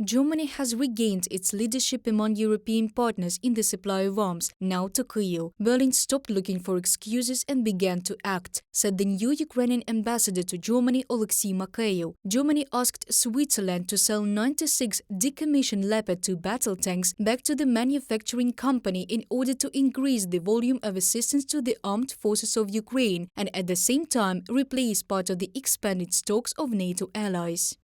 Germany has regained its leadership among European partners in the supply of arms, now to Kyiv. Berlin stopped looking for excuses and began to act, said the new Ukrainian ambassador to Germany, Oleksiy Makheyev. Germany asked Switzerland to sell 96 decommissioned Leopard 2 battle tanks back to the manufacturing company in order to increase the volume of assistance to the armed forces of Ukraine and at the same time replace part of the expanded stocks of NATO allies.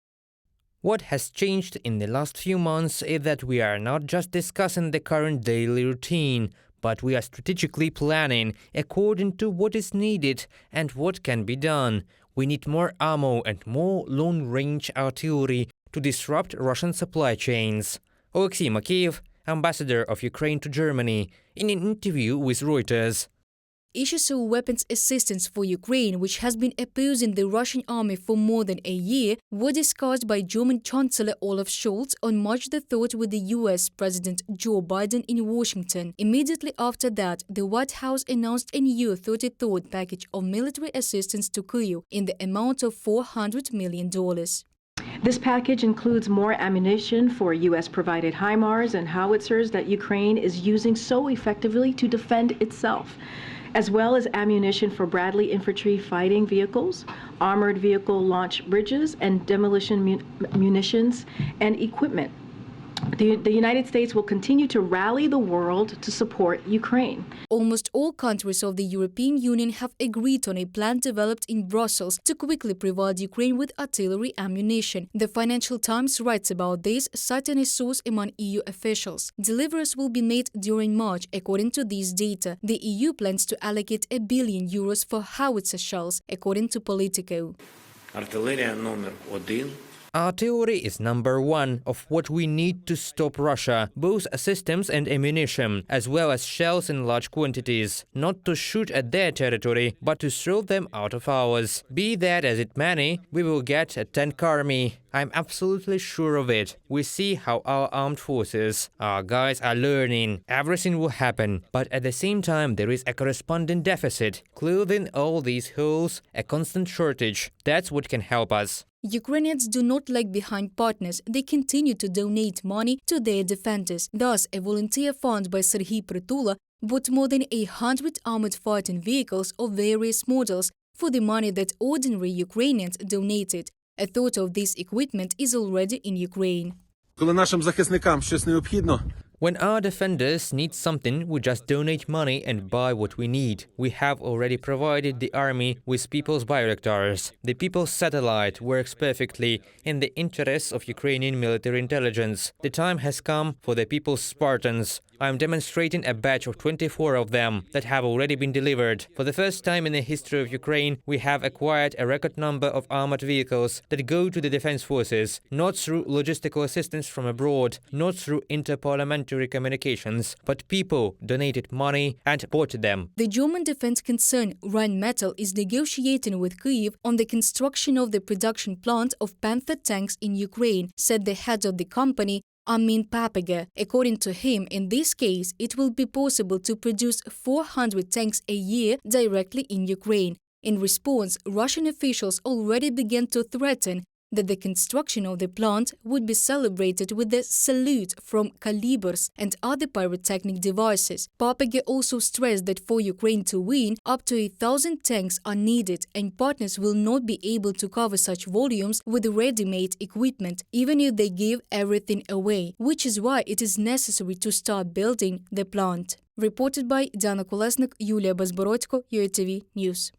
What has changed in the last few months is that we are not just discussing the current daily routine, but we are strategically planning according to what is needed and what can be done. We need more ammo and more long-range artillery to disrupt Russian supply chains. Oleksiy Makheyev, ambassador of Ukraine to Germany, in an interview with Reuters. Issues of weapons assistance for Ukraine, which has been opposing the Russian army for more than a year, were discussed by German Chancellor Olaf Scholz on March the 3rd with the US President Joe Biden in Washington. Immediately after that, the White House announced a new 33rd package of military assistance to Kyiv in the amount of $400 million. This package includes more ammunition for U.S.-provided HIMARS and howitzers that Ukraine is using so effectively to defend itself, as well as ammunition for Bradley infantry fighting vehicles, armored vehicle launch bridges, and demolition munitions and equipment. The United States will continue to rally the world to support Ukraine. Almost all countries of the European Union have agreed on a plan developed in Brussels to quickly provide Ukraine with artillery ammunition. The Financial Times writes about this, citing a source among EU officials. Deliveries will be made during March, according to these data. The EU plans to allocate €1 billion for howitzer shells, according to Politico. Artillery is number one of what we need to stop Russia, both systems and ammunition, as well as shells in large quantities, not to shoot at their territory, but to throw them out of ours. Be that as it may, we will get a tank army. I'm absolutely sure of it. We see how our armed forces, our guys are learning. Everything will happen, but at the same time there is a corresponding deficit. Clothing all these holes, a constant shortage. That's what can help us. Ukrainians do not lag behind partners. They continue to donate money to their defenders. Thus, a volunteer fund by Serhiy Pritula bought more than 100 armored fighting vehicles of various models for the money that ordinary Ukrainians donated. A third of this equipment is already in Ukraine. When our defenders need something, we just donate money and buy what we need. We have already provided the army with People's Bayraktars. The People's Satellite works perfectly in the interests of Ukrainian military intelligence. The time has come for the People's Spartans. I am demonstrating a batch of 24 of them that have already been delivered. For the first time in the history of Ukraine, we have acquired a record number of armored vehicles that go to the defense forces, not through logistical assistance from abroad, not through interparliamentary communications, but people donated money and bought them. The German defense concern Rheinmetall is negotiating with Kyiv on the construction of the production plant of Panther tanks in Ukraine, said the head of the company, Armin Papiga. According to him, in this case, it will be possible to produce 400 tanks a year directly in Ukraine. In response, Russian officials already began to threaten that the construction of the plant would be celebrated with the salute from calibers and other pyrotechnic devices. Papiga also stressed that for Ukraine to win, up to 1,000 tanks are needed, and partners will not be able to cover such volumes with ready-made equipment, even if they give everything away, which is why it is necessary to start building the plant. Reported by Diana Kolesnik, Yulia Bezborodko, UATV News.